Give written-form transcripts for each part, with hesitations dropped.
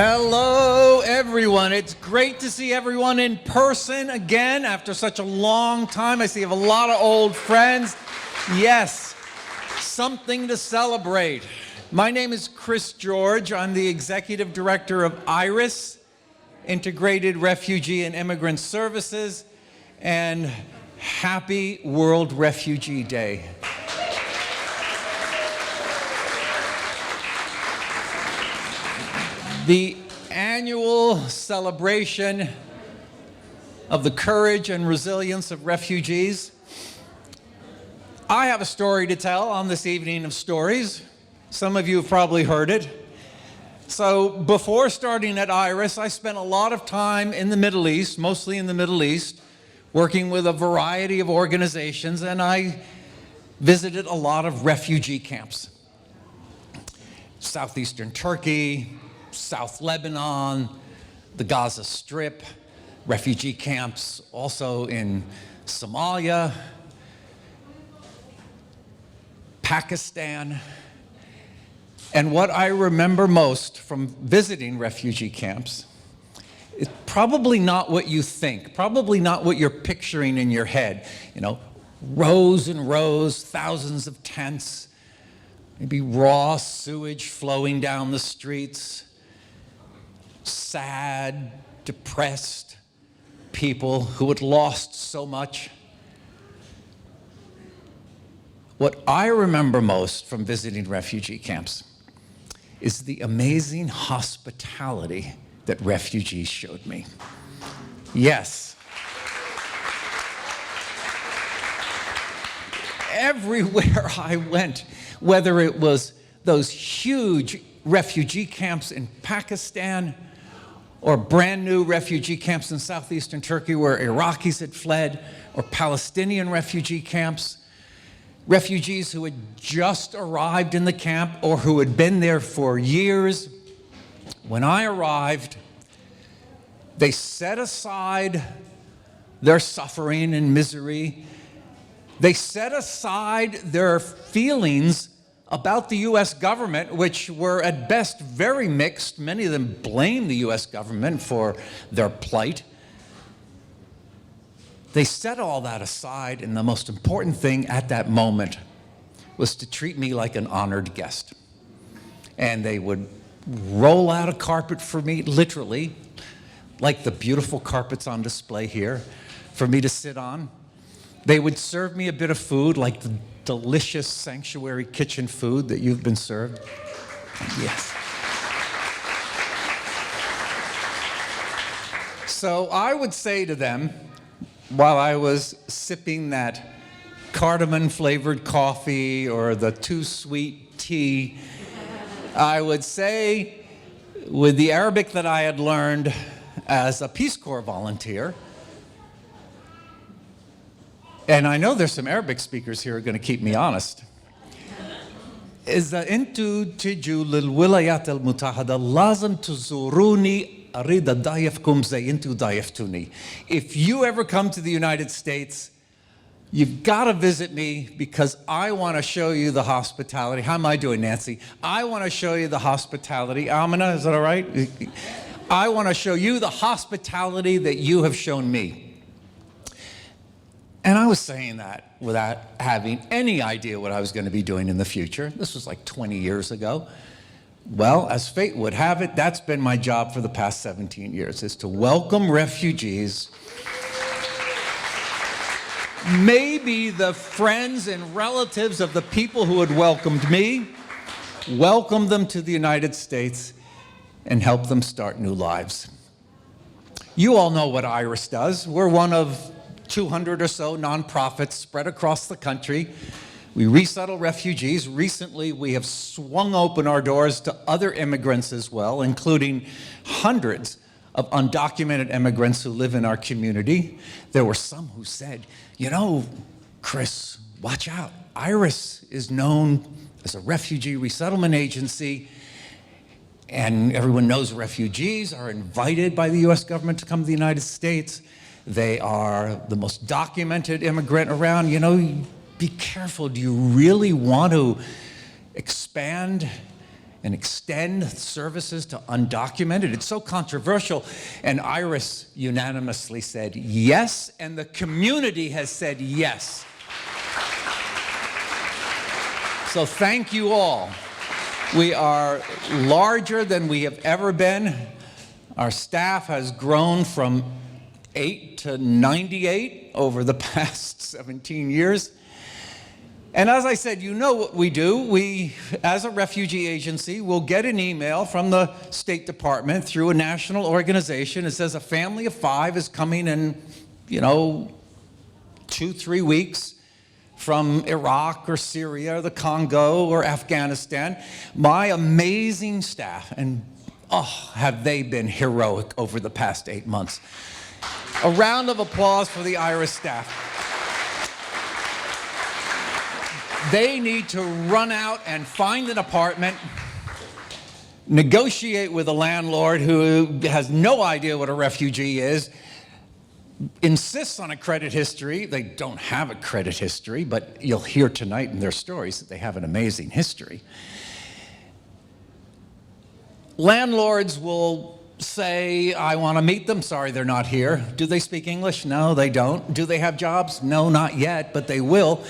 Hello, everyone. It's great to see everyone in person again after such a long time. I see you have a lot of old friends. Yes, something to celebrate. My name is Chris George. I'm the Executive Director of IRIS, Integrated Refugee and Immigrant Services, and happy World Refugee Day. The annual celebration of the courage and resilience of refugees. I have a story to tell on this evening of stories. Some of you have probably heard it. So before starting at IRIS, I spent a lot of time in the Middle East, mostly in the Middle East, working with a variety of organizations, and I visited a lot of refugee camps. Southeastern Turkey, South Lebanon, the Gaza Strip, refugee camps also in Somalia, Pakistan. And what I remember most from visiting refugee camps is probably not what you think, probably not what you're picturing in your head. You know, rows and rows, thousands of tents, maybe raw sewage flowing down the streets, sad, depressed people who had lost so much. What I remember most from visiting refugee camps is the amazing hospitality that refugees showed me. Yes. Everywhere I went, whether it was those huge refugee camps in Pakistan or brand new refugee camps in southeastern Turkey where Iraqis had fled, or Palestinian refugee camps, refugees who had just arrived in the camp or who had been there for years. When I arrived, they set aside their suffering and misery. They set aside their feelings about the U.S. government, which were at best very mixed. Many of them blamed the U.S. government for their plight. They set all that aside, and the most important thing at that moment was to treat me like an honored guest. And they would roll out a carpet for me, literally, like the beautiful carpets on display here, for me to sit on. They would serve me a bit of food, like the delicious sanctuary kitchen food that you've been served. Yes. So I would say to them, while I was sipping that cardamom-flavored coffee or the too sweet tea, I would say, with the Arabic that I had learned as a Peace Corps volunteer, and I know there's some Arabic speakers here who are going to keep me honest, إذا أنتوا تجوا للولايات المتحدة لازم تزوروني أريد أضايفكم زي أنتوا ضايفتوني. If you ever come to the United States, you've got to visit me because I want to show you the hospitality. How am I doing, Nancy? I want to show you the hospitality. Amina, is that all right? I want to show you the hospitality that you have shown me. And I was saying that without having any idea what I was going to be doing in the future. This was like 20 years ago. Well, as fate would have it, that's been my job for the past 17 years, is to welcome refugees. Maybe the friends and relatives of the people who had welcomed me, welcome them to the United States and help them start new lives. You all know what IRIS does. We're one of 200 or so nonprofits spread across the country. We resettle refugees. Recently, we have swung open our doors to other immigrants as well, including hundreds of undocumented immigrants who live in our community. There were some who said, you know, Chris, watch out. IRIS is known as a refugee resettlement agency, and everyone knows refugees are invited by the U.S. government to come to the United States. They are the most documented immigrant around. You know, be careful. Do you really want to expand and extend services to undocumented. It's so controversial, and Iris unanimously said yes, and the community has said yes. So thank you all. We are larger than we have ever been. Our staff has grown from 8 to 98 over the past 17 years. And as I said, you know what we do. We, as a refugee agency, will get an email from the State Department through a national organization. It says a family of 5 is coming in, 2-3 weeks from Iraq or Syria or the Congo or Afghanistan. My amazing staff, and have they been heroic over the past 8 months. A round of applause for the Irish staff. They need to run out and find an apartment, negotiate with a landlord who has no idea what a refugee is, insists on a credit history. They don't have a credit history, but you'll hear tonight in their stories that they have an amazing history. Landlords will say, I want to meet them. Sorry, they're not here. Do they speak English? No, they don't. Do they have jobs? No, not yet, but they will.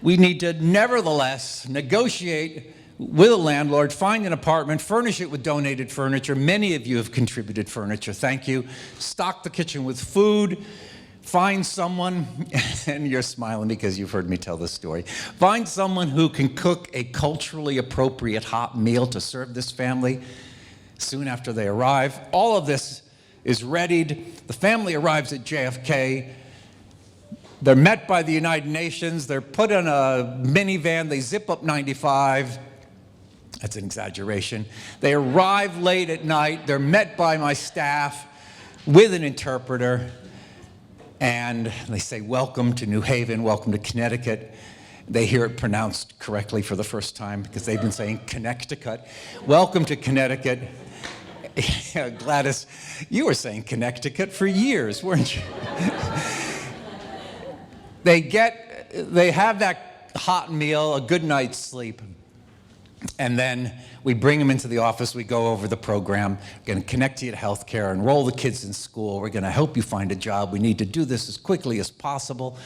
We need to nevertheless negotiate with a landlord, find an apartment, furnish it with donated furniture. Many of you have contributed furniture. Thank you. Stock the kitchen with food. Find someone, and you're smiling because you've heard me tell this story. Find someone who can cook a culturally appropriate hot meal to serve this family soon after they arrive. All of this is readied. The family arrives at JFK. They're met by the United Nations. They're put in a minivan. They zip up 95. That's an exaggeration. They arrive late at night. They're met by my staff with an interpreter. And they say, welcome to New Haven, welcome to Connecticut. They hear it pronounced correctly for the first time because they've been saying Connecticut. Welcome to Connecticut. Gladys, you were saying Connecticut for years, weren't you? They have that hot meal, a good night's sleep, and then we bring them into the office. We go over the program. We're going to connect you to health care, enroll the kids in school. We're going to help you find a job. We need to do this as quickly as possible.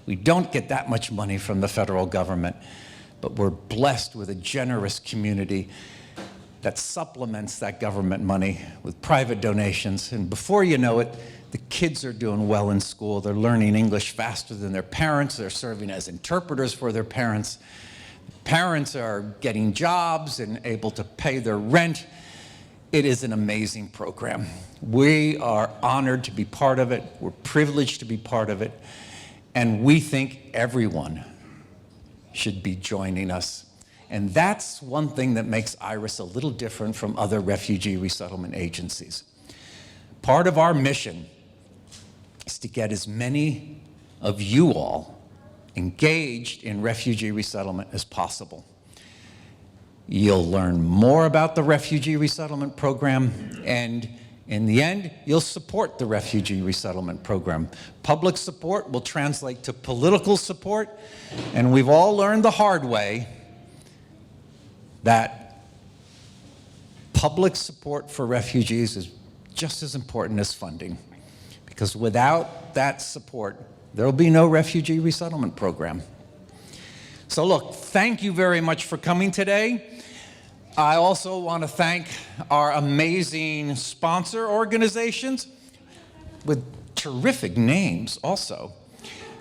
We don't get that much money from the federal government, but we're blessed with a generous community that supplements that government money with private donations. And before you know it, the kids are doing well in school. They're learning English faster than their parents. They're serving as interpreters for their parents. Parents are getting jobs and able to pay their rent. It is an amazing program. We are honored to be part of it. We're privileged to be part of it. And we think everyone should be joining us. And that's one thing that makes IRIS a little different from other refugee resettlement agencies. Part of our mission is to get as many of you all engaged in refugee resettlement as possible. You'll learn more about the refugee resettlement program, and in the end, you'll support the refugee resettlement program. Public support will translate to political support, and we've all learned the hard way that public support for refugees is just as important as funding, because without that support, there'll be no refugee resettlement program. So look, thank you very much for coming today. I also want to thank our amazing sponsor organizations with terrific names also.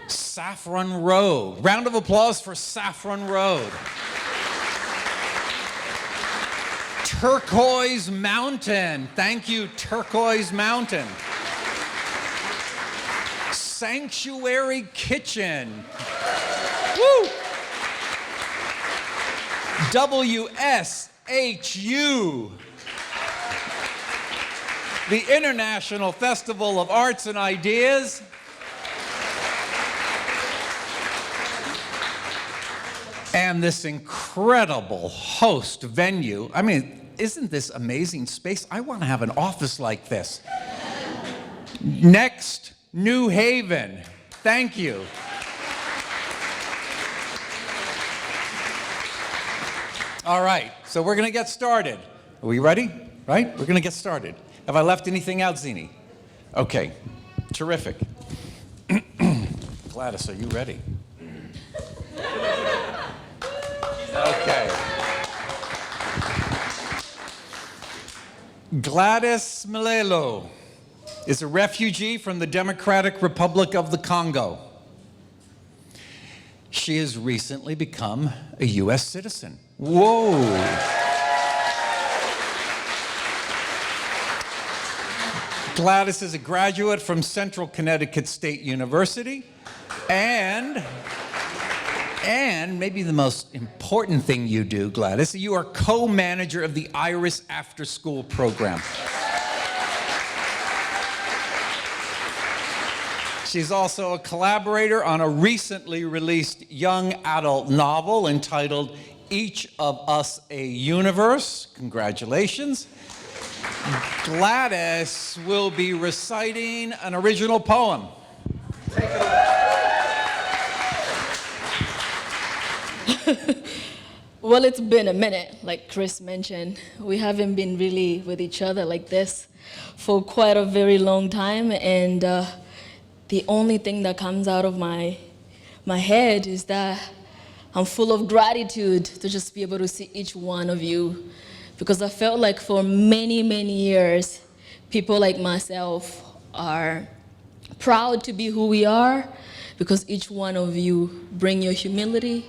Saffron Road. Round of applause for Saffron Road. Turquoise Mountain. Thank you, Turquoise Mountain. Sanctuary Kitchen. Woo! WSHU. The International Festival of Arts and Ideas. And this incredible host venue. I mean, isn't this amazing space? I want to have an office like this. Next, New Haven. Thank you. All right, so we're going to get started. Are we ready? Right? We're going to get started. Have I left anything out, Zini? Okay, terrific. Gladys, are you ready? Okay. Gladys Malelo is a refugee from the Democratic Republic of the Congo. She has recently become a U.S. citizen. Whoa. Gladys is a graduate from Central Connecticut State University, and maybe the most important thing you do, Gladys, you are co-manager of the IRIS After School program. She's also a collaborator on a recently released young adult novel entitled Each of Us a Universe. Congratulations. Gladys will be reciting an original poem. Take it away. Well, it's been a minute, like Chris mentioned. We haven't been really with each other like this for quite a very long time, and the only thing that comes out of my head is that I'm full of gratitude to just be able to see each one of you, because I felt like for many, many years, people like myself are proud to be who we are, because each one of you bring your humility,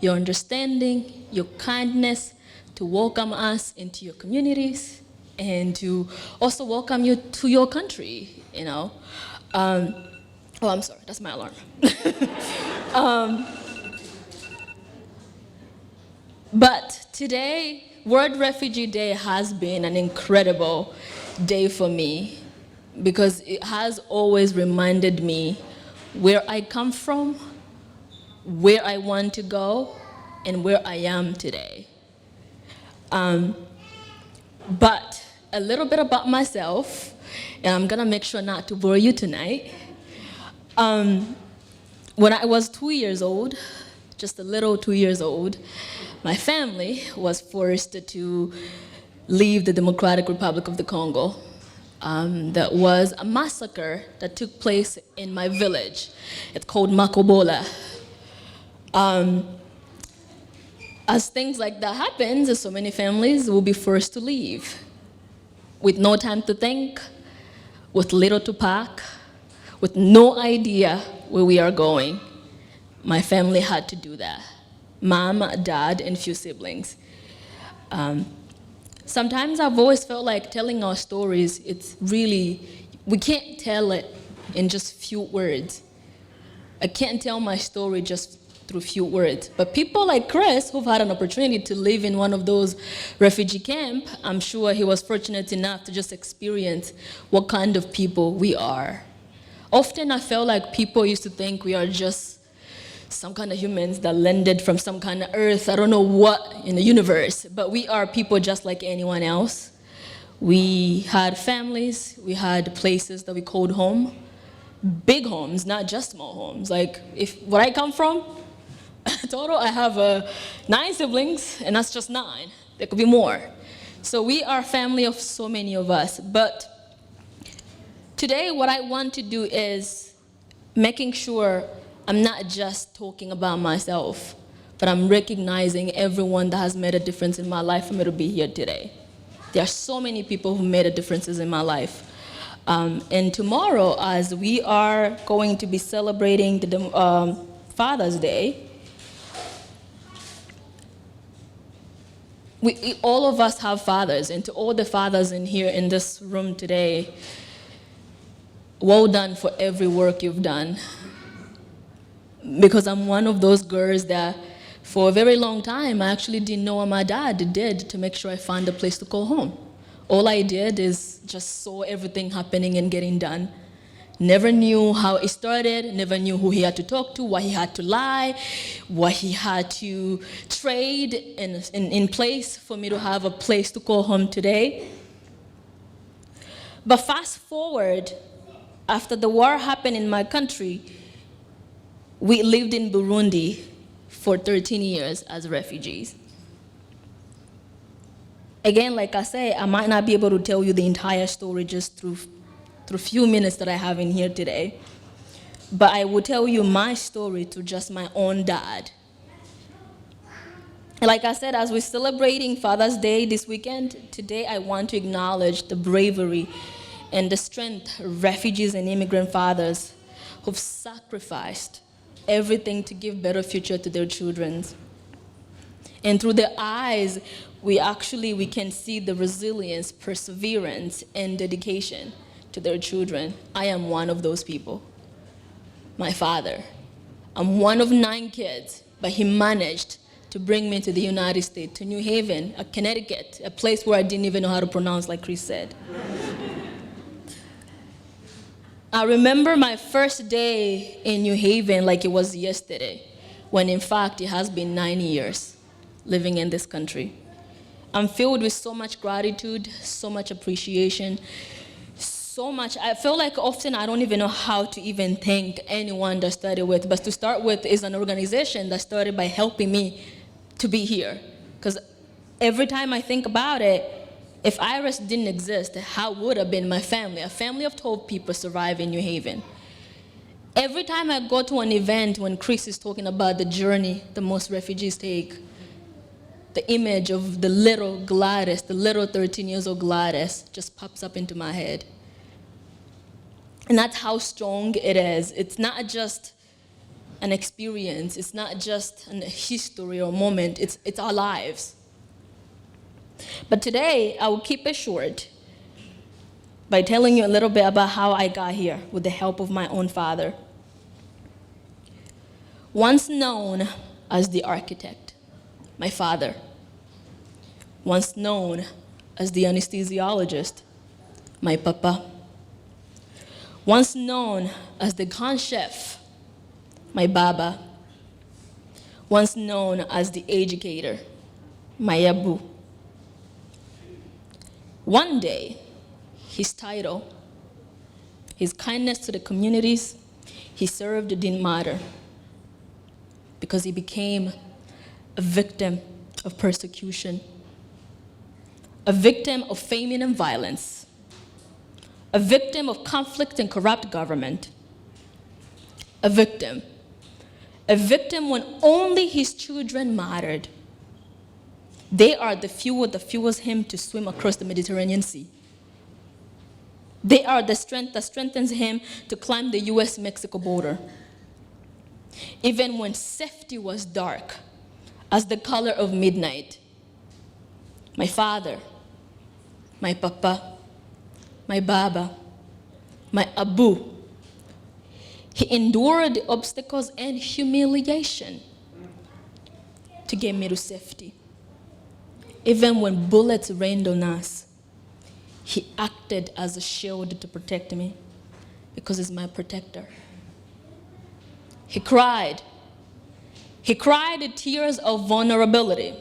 your understanding, your kindness to welcome us into your communities and to also welcome you to your country, you know. Oh, I'm sorry, that's my alarm. But today, World Refugee Day has been an incredible day for me, because it has always reminded me where I come from, where I want to go, and where I am today. But a little bit about myself, and I'm gonna make sure not to bore you tonight. When I was 2 years old, just a little 2 years old, my family was forced to leave the Democratic Republic of the Congo. That was a massacre that took place in my village. It's called Makobola. As things like that happens, so many families will be forced to leave with no time to think, with little to pack, with no idea where we are going. My family had to do that. Mom, dad, and few siblings. Sometimes I've always felt like telling our stories, it's really, we can't tell it in just few words. I can't tell my story just through few words. But people like Chris, who've had an opportunity to live in one of those refugee camps, I'm sure he was fortunate enough to just experience what kind of people we are. Often I felt like people used to think we are just some kind of humans that landed from some kind of earth, I don't know what, in the universe, but we are people just like anyone else. We had families, we had places that we called home, big homes, not just small homes. Like, where I come from, total, I have 9 siblings, and that's just 9. There could be more. So we are a family of so many of us. But today, what I want to do is making sure I'm not just talking about myself, but I'm recognizing everyone that has made a difference in my life for me to be here today. There are so many people who made a difference in my life. And tomorrow, as we are going to be celebrating the Father's Day, all of us have fathers, and to all the fathers in here in this room today, well done for every work you've done. Because I'm one of those girls that for a very long time, I actually didn't know what my dad did to make sure I found a place to call home. All I did is just saw everything happening and getting done. Never knew how it started, never knew who he had to talk to, why he had to lie, what he had to trade in place for me to have a place to call home today. But fast forward, after the war happened in my country, we lived in Burundi for 13 years as refugees. again, like I say, I might not be able to tell you the entire story just through few minutes that I have in here today. But I will tell you my story through just my own dad. And like I said, as we're celebrating Father's Day this weekend, today I want to acknowledge the bravery and the strength of refugees and immigrant fathers who've sacrificed everything to give better future to their children. And through their eyes, we can see the resilience, perseverance, and dedication to their children. I am one of those people. My father. I'm one of 9 kids, but he managed to bring me to the United States, to New Haven, Connecticut, a place where I didn't even know how to pronounce, like Chris said. I remember my first day in New Haven like it was yesterday, when in fact it has been 9 years living in this country. I'm filled with so much gratitude, so much appreciation, so much. I feel like often I don't even know how to even thank anyone that started with, but to start with is an organization that started by helping me to be here. Because every time I think about it, if IRIS didn't exist, how would have been my family? A family of 12 people survive in New Haven. Every time I go to an event when Chris is talking about the journey that most refugees take, the image of the little Gladys, the little 13 years old Gladys, just pops up into my head. And that's how strong it is. It's not just an experience. It's not just a history or moment. It's our lives. But today, I will keep it short by telling you a little bit about how I got here with the help of my own father. Once known as the architect, my father. Once known as the anesthesiologist, my papa. Once known as the grand chef, my baba. Once known as the educator, my abu. One day, his title, his kindness to the communities he served didn't matter, because he became a victim of persecution, a victim of famine and violence, a victim of conflict and corrupt government, a victim when only his children mattered. They are the fuel that fuels him to swim across the Mediterranean Sea. They are the strength that strengthens him to climb the US-Mexico border. Even when safety was dark as the color of midnight, my father, my papa, my baba, my abu, he endured the obstacles and humiliation to get me to safety. Even when bullets rained on us, he acted as a shield to protect me, because he's my protector. He cried. He cried the tears of vulnerability,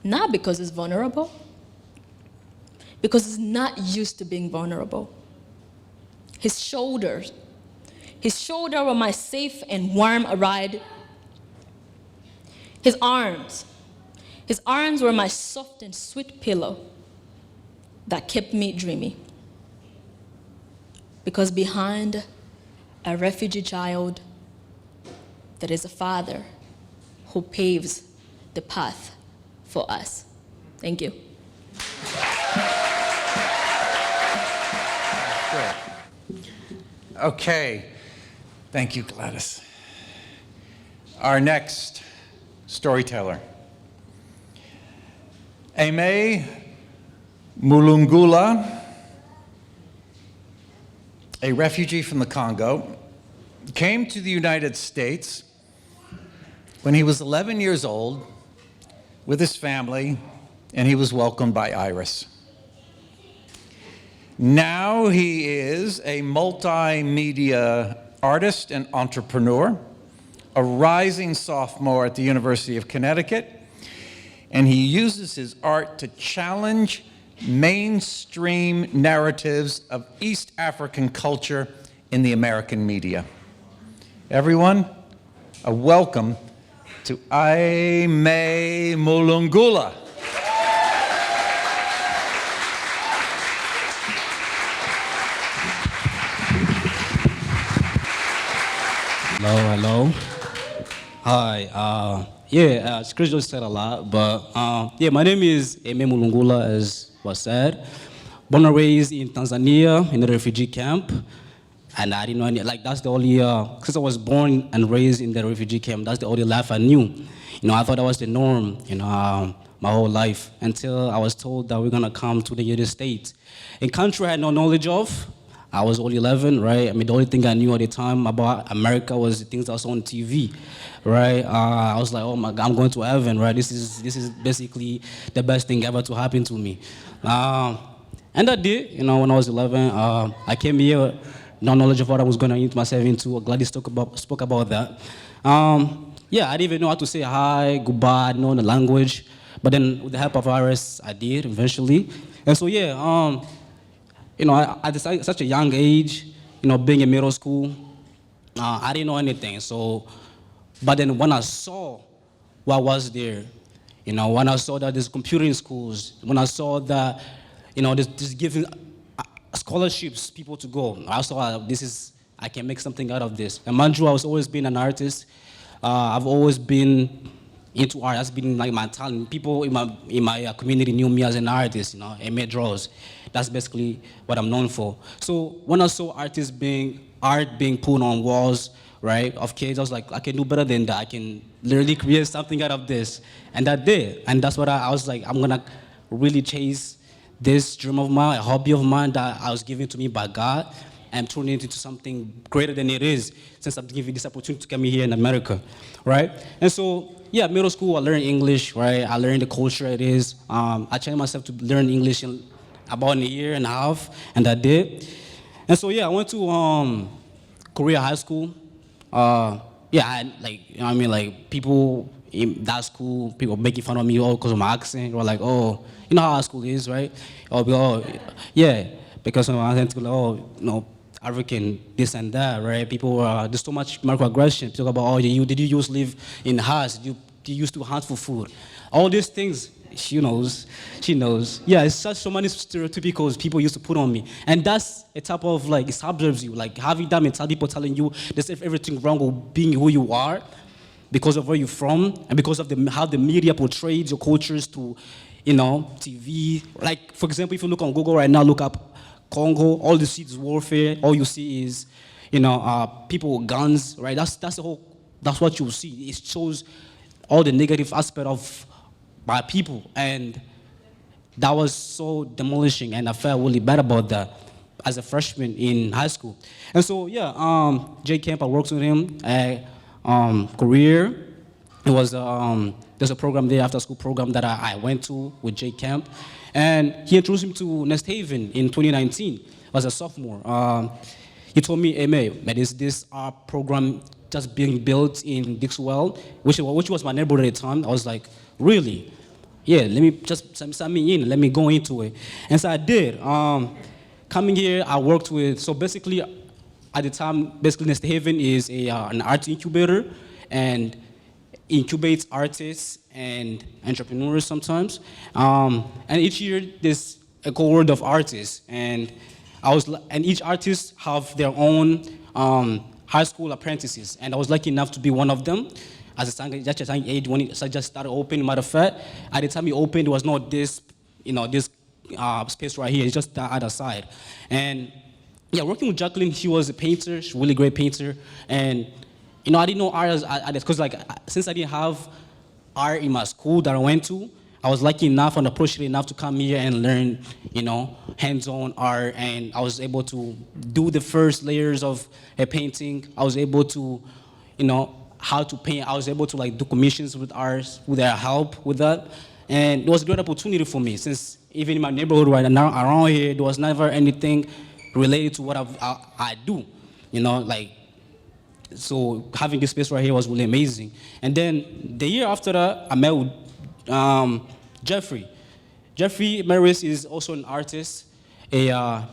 not because he's vulnerable, because he's not used to being vulnerable. His shoulder were my safe and warm ride. His arms were my soft and sweet pillow that kept me dreamy. Because behind a refugee child, there is a father who paves the path for us. Thank you. Okay, thank you, Gladys. Our next storyteller, Aimee Mulungula, a refugee from the Congo, came to the United States when he was 11 years old with his family, and he was welcomed by IRIS. Now he is a multimedia artist and entrepreneur, a rising sophomore at the University of Connecticut, and he uses his art to challenge mainstream narratives of East African culture in the American media. Everyone, a welcome to Aimee Mulungula. Hello, hello. Hi. Chris just said a lot, but my name is Eme Mulungula, as was said. Born and raised in Tanzania in a refugee camp, and I didn't know any. Like that's the only. Since I was born and raised in the refugee camp, that's the only life I knew. I thought that was the norm. My whole life until I was told that we're gonna come to the United States, a country I had no knowledge of. I was only 11, right? I mean, the only thing I knew at the time about America was the things I saw on TV, right? I was like, oh my God, I'm going to heaven, right? This is basically the best thing ever to happen to me. And I did, when I was 11. I came here, no knowledge of what I was going to get myself into. Gladys spoke about that. I didn't even know how to say hi, goodbye, know the language. But then with the help of RS, I did eventually. And so, at such a young age, being in middle school, I didn't know anything. So, but then when I saw what was there, when I saw that there's computing schools, when I saw that, there's giving scholarships people to go, I saw I can make something out of this. And mind you, I was always been an artist. I've always been into art. That's been like my talent. People in my community knew me as an artist. I made draws. That's basically what I'm known for. So when I saw art being put on walls, right, of kids, I was like, I can do better than that. I can literally create something out of this, and I did. And that's what I was like. I'm gonna really chase this dream of mine, a hobby of mine that I was given to me by God, and turn it into something greater than it is, since I'm given this opportunity to come here in America, right? And so, middle school, I learned English, right? I learned the culture it is. I trained myself to learn English in about a year and a half, and I did. And so, I went to Korea high school. People in that school, people making fun of me all because of my accent. They were like, oh, you know how high school is, right? Because of my accent, African, this and that, right? People, there's so much microaggression. People talk about, did you used to live in the house? Did you used to hunt for food? All these things, she knows. Yeah, it's such so many stereotypicals people used to put on me. And that's a type of, it subserves you. Like, having that mentality, people telling you there's everything wrong with being who you are because of where you're from and because of how the media portrays your cultures to, TV. Like, for example, if you look on Google right now, look up Congo, all you see is warfare. All you see is, people with guns, right? That's what you see. It shows all the negative aspect of my people, and that was so demolishing, and I felt really bad about that as a freshman in high school. And so, J Camp, I worked with him at Career. It was there's a program there, after school program that I went to with J Camp. And he introduced me to Nest Haven in 2019 as a sophomore. He told me, hey, man, is this program just being built in Dixwell, which was my neighborhood at the time. I was like, really? Yeah, let me just send me in, let me go into it. And so I did. Coming here, I worked with, so basically, at the time, Nest Haven is an art incubator, and incubates artists and entrepreneurs sometimes. And each year there's a cohort of artists, and each artist have their own high school apprentices, and I was lucky enough to be one of them. As a young age, when it just started opening, matter of fact, at the time it opened, there was not this, this space right here. It's just the other side. And working with Jacqueline, she was a painter, she's a really great painter, and I didn't know art because since I didn't have art in my school that I went to, I was lucky enough and approachable enough to come here and learn, hands-on art, and I was able to do the first layers of a painting. I was able to, how to paint. I was able to do commissions with artists, with their help with that, and it was a great opportunity for me, since even in my neighborhood right now around here, there was never anything related to what I do, So having this space right here was really amazing. And then the year after that, I met with Jeffrey. Jeffrey Maris is also an artist, a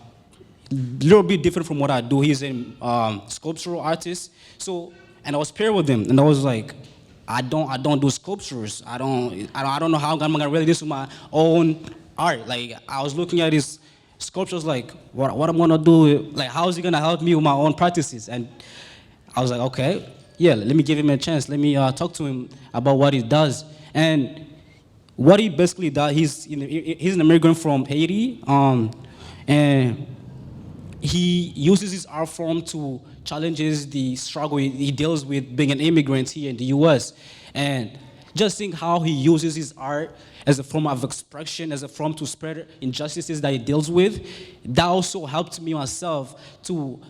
little bit different from what I do. He's a sculptural artist. So, and I was paired with him, and I was like, I don't do sculptures. I don't know how I'm gonna relate this to my own art. I was looking at his sculptures, what I'm gonna do, how is he gonna help me with my own practices? And I was like, okay, yeah, let me give him a chance. Let me talk to him about what he does. And what he basically does, he's an immigrant from Haiti, and he uses his art form to challenges the struggle he deals with being an immigrant here in the U.S. And just seeing how he uses his art as a form of expression, as a form to spread injustices that he deals with, that also helped me myself to,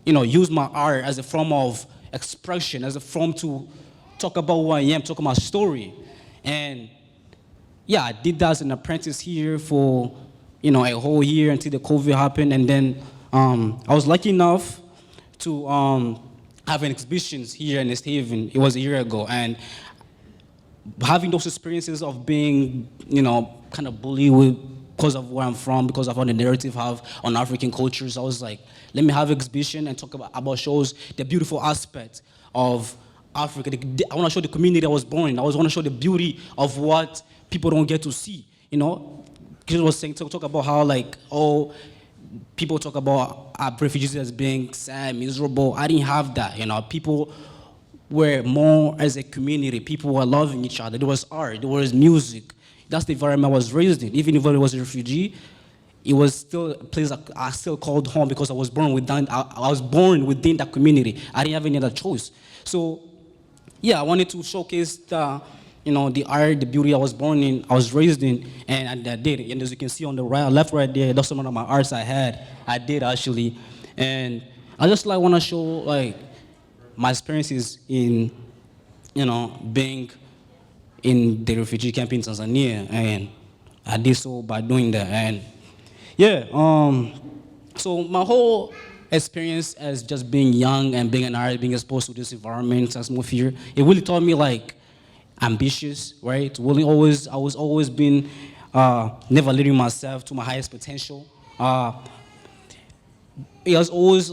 use my art as a form of expression, as a form to talk about who I am, talk about my story. And yeah, I did that as an apprentice here for, a whole year until the COVID happened. And then I was lucky enough to have an exhibitions here in East Haven. It was a year ago. And having those experiences of being, kind of bullied because of where I'm from, because of how the narrative have on African cultures, I was like, let me have an exhibition and talk about shows the beautiful aspect of Africa. I want to show the community I was born in. I want to show the beauty of what people don't get to see, Because I was saying, talk about how, people talk about refugees as being sad, miserable. I didn't have that, People were more as a community. People were loving each other. There was art. There was music. That's the environment I was raised in. Even if I was a refugee, it was still a place I still called home because I was born within that community. I didn't have any other choice. So, yeah, I wanted to showcase the art, the beauty I was born in, I was raised in, and I did. And as you can see on the left right there, that's some of my arts I had. I did actually, and I just want to show my experiences in, being in the refugee camp in Tanzania, and I did so by doing that. And yeah, so my whole experience as just being young and being an artist, being exposed to this environment as move here, it really taught me ambitious, right? Really I was always been never leading myself to my highest potential. It was always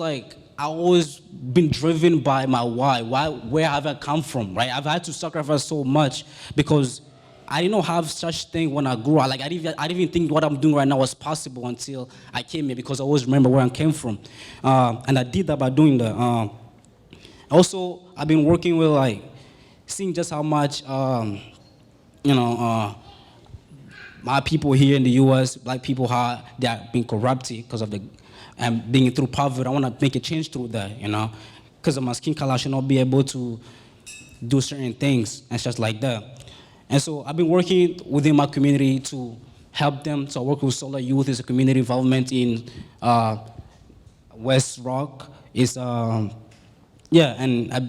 I always been driven by my why. Where have I come from, right? I've had to sacrifice so much because I didn't have such thing when I grew up. I didn't even think what I'm doing right now was possible until I came here, because I always remember where I came from. And I did that by doing that. Also, I've been working with seeing just how much, my people here in the U.S., black people, how they are being corrupted because of being through poverty. I want to make a change through that, because of my skin color, I should not be able to do certain things and just like that. And so I've been working within my community to help them. So I work with Solar Youth, is a community involvement in West Rock. And I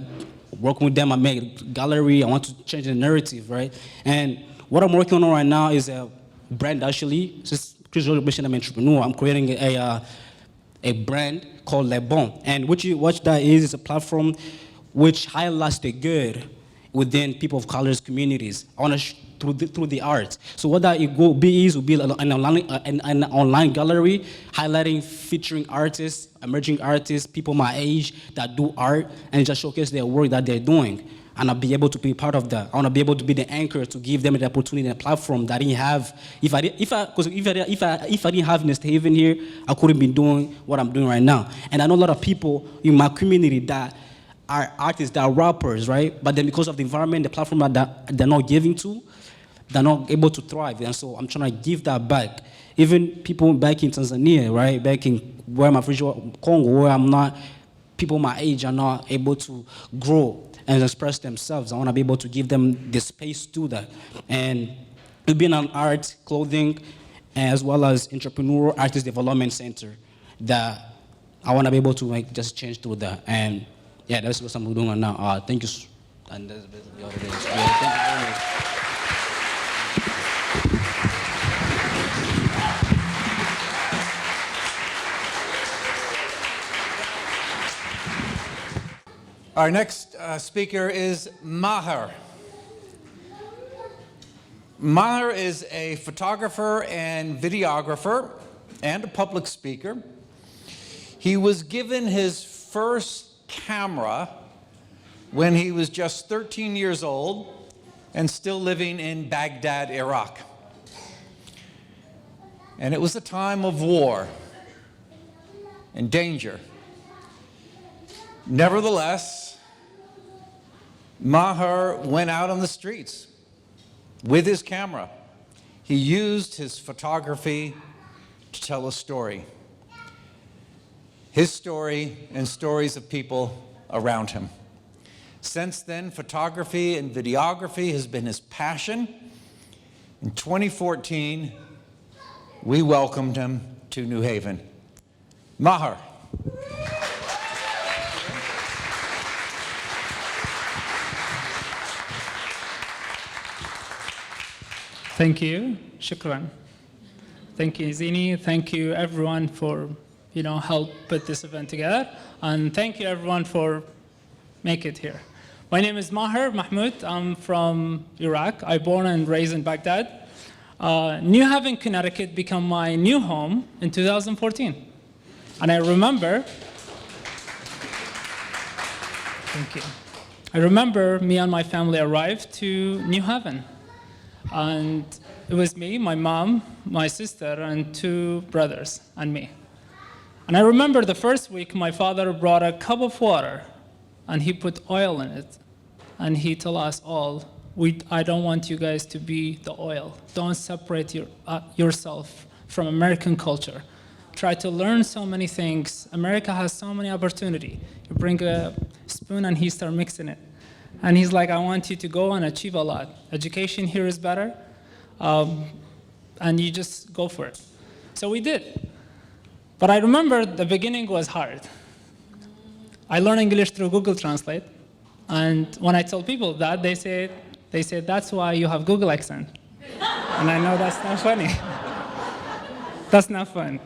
working with them, I made a gallery. I want to change the narrative, right? And what I'm working on right now is a brand, actually. Just Chris Mission, I'm an entrepreneur. I'm creating a brand called Le Bon. And what that is a platform which highlights the good within people of colors communities through the arts. So what that will be an online gallery featuring artists, emerging artists, people my age that do art, and just showcase their work that they're doing. And I'll be able to be part of that. I want to be able to be the anchor to give them the opportunity and a platform that I didn't have. If I didn't have East Haven here, I couldn't be doing what I'm doing right now. And I know a lot of people in my community that are artists, that are rappers, right? But then because of the environment, the platform that they're not giving to, they're not able to thrive. And so I'm trying to give that back. Even people back in Tanzania, right? Back in where I'm from, Congo, where I'm not, people my age are not able to grow and express themselves. I want to be able to give them the space to do that. And it'll be an art, clothing, as well as entrepreneurial artist development center that I want to be able to just change through that. And yeah, that's what I'm doing now. Thank you. And that's basically all it is. Yeah, thank you very much. Our next speaker is Maher. Maher is a photographer and videographer and a public speaker. He was given his first camera when he was just 13 years old and still living in Baghdad, Iraq. And it was a time of war and danger. Nevertheless, Maher went out on the streets with his camera. He used his photography to tell a story. His story and stories of people around him. Since then, photography and videography has been his passion. In 2014, we welcomed him to New Haven. Maher. Thank you. Shukran. Thank you, Zini. Thank you, everyone, for help put this event together. And thank you, everyone, for make it here. My name is Maher Mahmoud. I'm from Iraq. I born and raised in Baghdad. New Haven, Connecticut became my new home in 2014. And I remember, thank you. I remember me and my family arrived to New Haven. And it was me, my mom, my sister, and 2 brothers, and me. And I remember the first week, my father brought a cup of water, and he put oil in it. And he told us all, I don't want you guys to be the oil. Don't separate yourself from American culture. Try to learn so many things. America has so many opportunity. You bring a spoon, and he start mixing it. And he's like, I want you to go and achieve a lot. Education here is better, and you just go for it. So we did. But I remember the beginning was hard. I learned English through Google Translate, and when I told people that, they said, that's why you have Google accent. And I know that's not funny. That's not fun.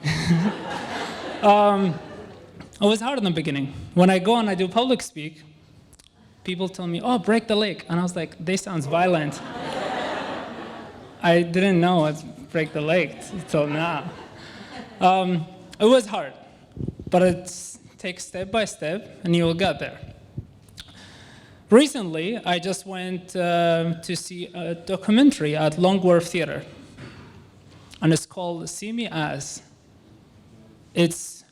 It was hard in the beginning. When I go and I do public speak, people tell me, oh, break the leg. And I was like, they sounds violent. I didn't know what break the leg until now. It was hard, but it takes step by step, and you will get there. Recently, I just went to see a documentary at Long Wharf Theater, and it's called See Me As. It's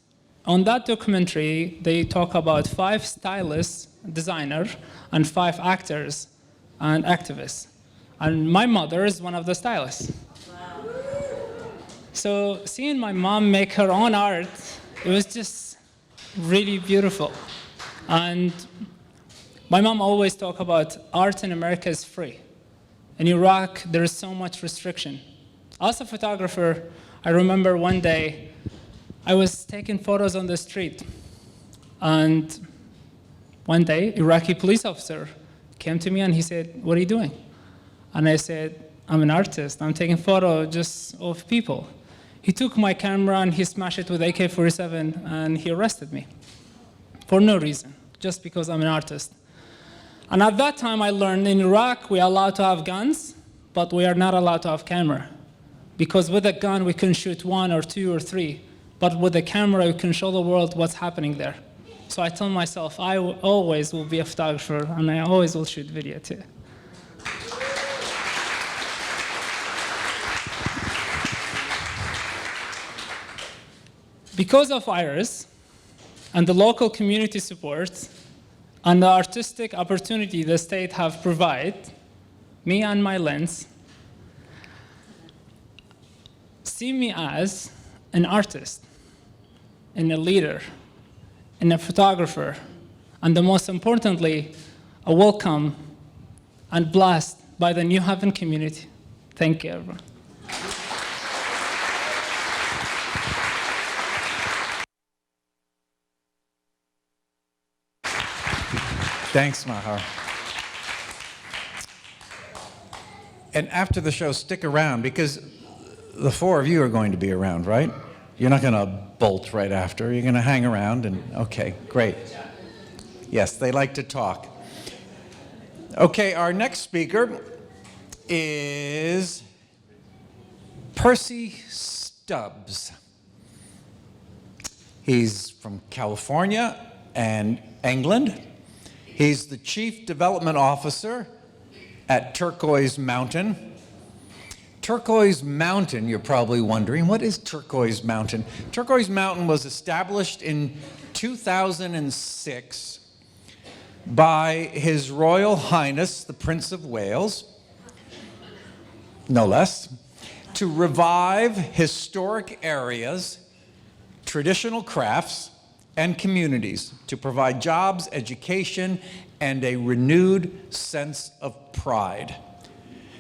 on that documentary, they talk about 5 stylists, designers, and 5 actors and activists. And my mother is one of the stylists. Wow. So seeing my mom make her own art, it was just really beautiful. And my mom always talk about art in America is free. In Iraq, there is so much restriction. As a photographer, I remember one day, I was taking photos on the street, and one day, Iraqi police officer came to me and he said, what are you doing? And I said, I'm an artist. I'm taking photos just of people. He took my camera and he smashed it with AK-47 and he arrested me for no reason, just because I'm an artist. And at that time, I learned in Iraq, we are allowed to have guns, but we are not allowed to have camera. Because with a gun, we can shoot 1 or 2 or 3. But with a camera, we can show the world what's happening there. So I told myself, I always will be a photographer, and I always will shoot video too. Because of IRIS and the local community support and the artistic opportunity the state have provided, me and my lens, see me as an artist, and a leader, and a photographer, and the most importantly, a welcome and blessed by the New Haven community. Thank you, everyone. Thanks, Maher. And after the show, stick around, because the 4 of you are going to be around, right? You're not going to bolt right after. You're going to hang around, and okay, great. Yes, they like to talk. Okay, our next speaker is Percy Stubbs. He's from California and England. He's the Chief Development Officer at Turquoise Mountain. Turquoise Mountain, you're probably wondering, what is Turquoise Mountain? Turquoise Mountain was established in 2006 by His Royal Highness, the Prince of Wales, no less, to revive historic areas, traditional crafts, and communities, to provide jobs, education, and a renewed sense of pride.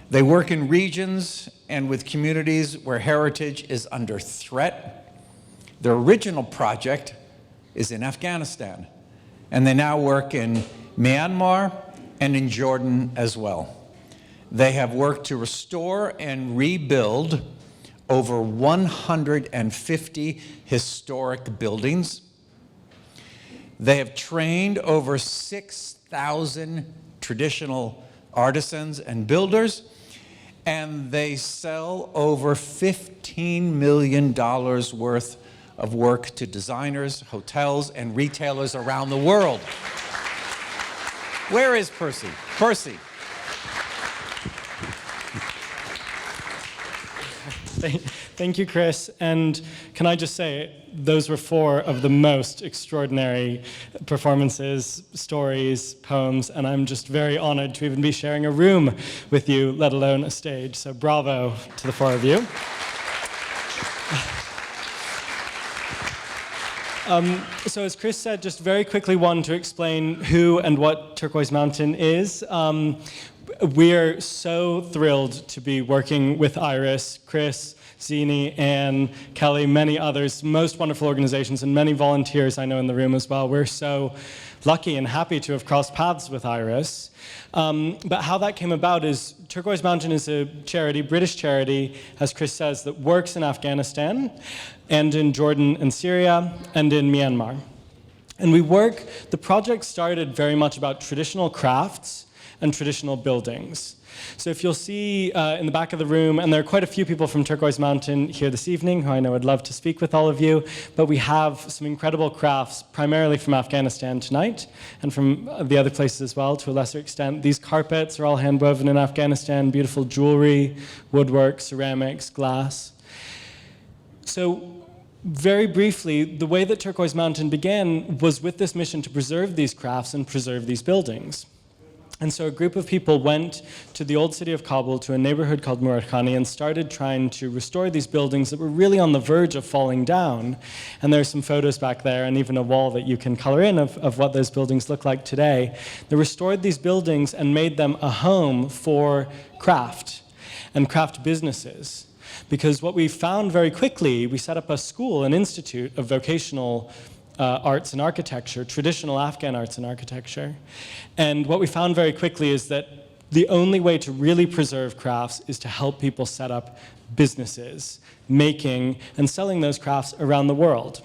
They work in regions and with communities where heritage is under threat. Their original project is in Afghanistan, and they now work in Myanmar and in Jordan as well. They have worked to restore and rebuild over 150 historic buildings. They have trained over 6,000 traditional artisans and builders, and they sell over $15 million worth of work to designers, hotels, and retailers around the world. Where is Percy? Percy. Thank you, Chris. And can I just say, those were 4 of the most extraordinary performances, stories, poems, and I'm just very honored to even be sharing a room with you, let alone a stage. So bravo to the 4 of you. So as Chris said, just very quickly one to explain who and what Turquoise Mountain is. We're so thrilled to be working with Iris, Chris, Zini, Anne, Kelly, many others, most wonderful organizations, and many volunteers I know in the room as well. We're so lucky and happy to have crossed paths with Iris. But how that came about is Turquoise Mountain is a charity, British charity, as Chris says, that works in Afghanistan and in Jordan and Syria and in Myanmar. And the project started very much about traditional crafts and traditional buildings. So if you'll see in the back of the room, and there are quite a few people from Turquoise Mountain here this evening who I know would love to speak with all of you, but we have some incredible crafts, primarily from Afghanistan tonight, and from the other places as well, to a lesser extent. These carpets are all hand-woven in Afghanistan, beautiful jewelry, woodwork, ceramics, glass. So very briefly, the way that Turquoise Mountain began was with this mission to preserve these crafts and preserve these buildings. And so a group of people went to the old city of Kabul, to a neighborhood called Muradkhani, and started trying to restore these buildings that were really on the verge of falling down. And there's some photos back there, and even a wall that you can color in of what those buildings look like today. They restored these buildings and made them a home for craft and craft businesses. Because what we found very quickly, we set up a school, an institute of vocational arts and architecture, traditional Afghan arts and architecture. And what we found very quickly is that the only way to really preserve crafts is to help people set up businesses, making and selling those crafts around the world.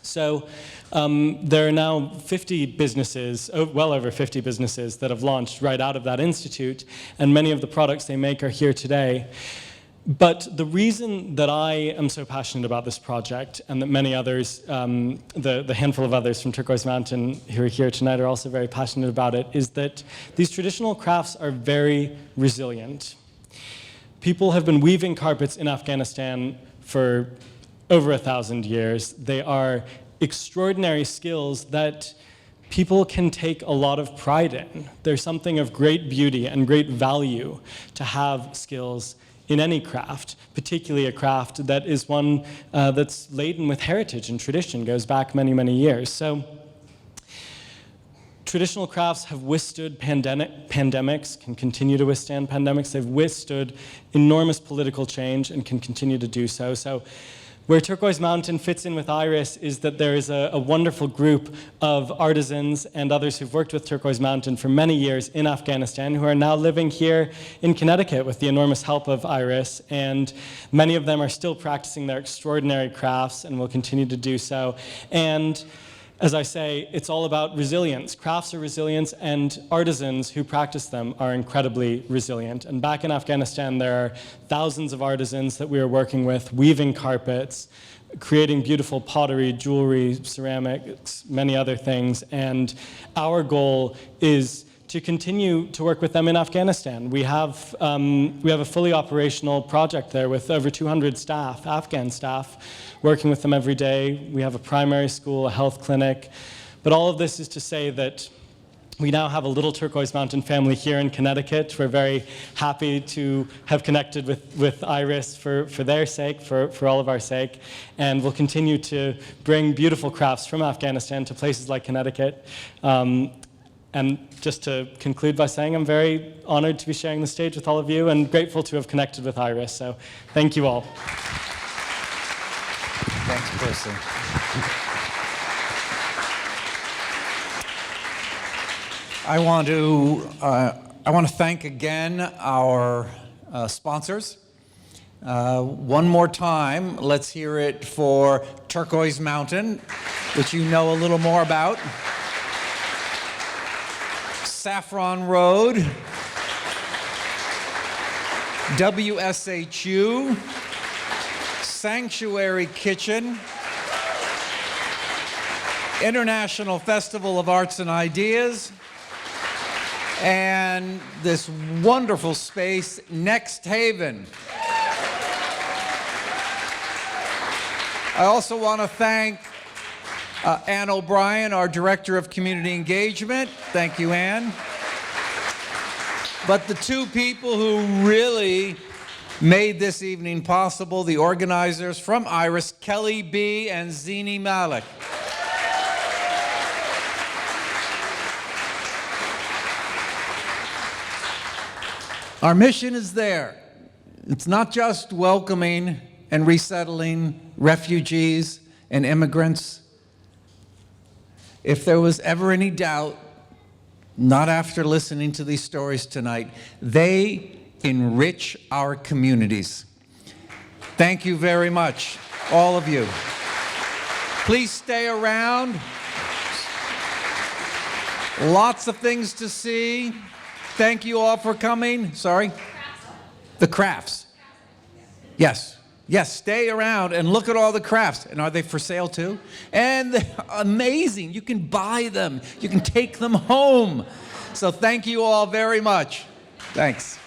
So there are now 50 businesses, well over 50 businesses that have launched right out of that institute, and many of the products they make are here today. But the reason that I am so passionate about this project, and that many others, the handful of others from Turquoise Mountain who are here tonight are also very passionate about it, is that these traditional crafts are very resilient. People have been weaving carpets in Afghanistan for over 1,000 years. They are extraordinary skills that people can take a lot of pride in. There's something of great beauty and great value to have skills in any craft, particularly a craft that is one that's laden with heritage and tradition, goes back many, many years. So traditional crafts have withstood pandemics, can continue to withstand pandemics. They've withstood enormous political change and can continue to do so. So where Turquoise Mountain fits in with Iris is that there is a wonderful group of artisans and others who've worked with Turquoise Mountain for many years in Afghanistan who are now living here in Connecticut with the enormous help of Iris, and many of them are still practicing their extraordinary crafts and will continue to do so. And as I say, it's all about resilience. Crafts are resilience, and artisans who practice them are incredibly resilient. And back in Afghanistan, there are thousands of artisans that we are working with, weaving carpets, creating beautiful pottery, jewelry, ceramics, many other things. And our goal is to continue to work with them in Afghanistan. We have a fully operational project there with over 200 staff, Afghan staff, working with them every day. We have a primary school, a health clinic. But all of this is to say that We now have a little Turquoise Mountain family here in Connecticut. We're very happy to have connected with Iris for their sake, for all of our sake. And we'll continue to bring beautiful crafts from Afghanistan to places like Connecticut. And just to conclude by saying I'm very honored to be sharing the stage with all of you and grateful to have connected with Iris. So thank you all. Thanks, Percy. I want to thank again our sponsors. One more time, let's hear it for Turquoise Mountain, which you know a little more about. Saffron Road, WSHU, Sanctuary Kitchen, International Festival of Arts and Ideas, and this wonderful space, Next Haven. I also want to thank Ann O'Brien, our Director of Community Engagement. Thank you, Ann. But the two people who really made this evening possible, the organizers from Iris, Kelly B. and Zini Malik. Our mission is there. It's not just welcoming and resettling refugees and immigrants. If there was ever any doubt, not after listening to these stories tonight, they enrich our communities. Thank you very much, all of you. Please stay around. Lots of things to see. Thank you all for coming. Sorry? The crafts. Yes. Yes, stay around and look at all the crafts. And are they for sale too? And they're amazing. You can buy them. You can take them home. So thank you all very much. Thanks.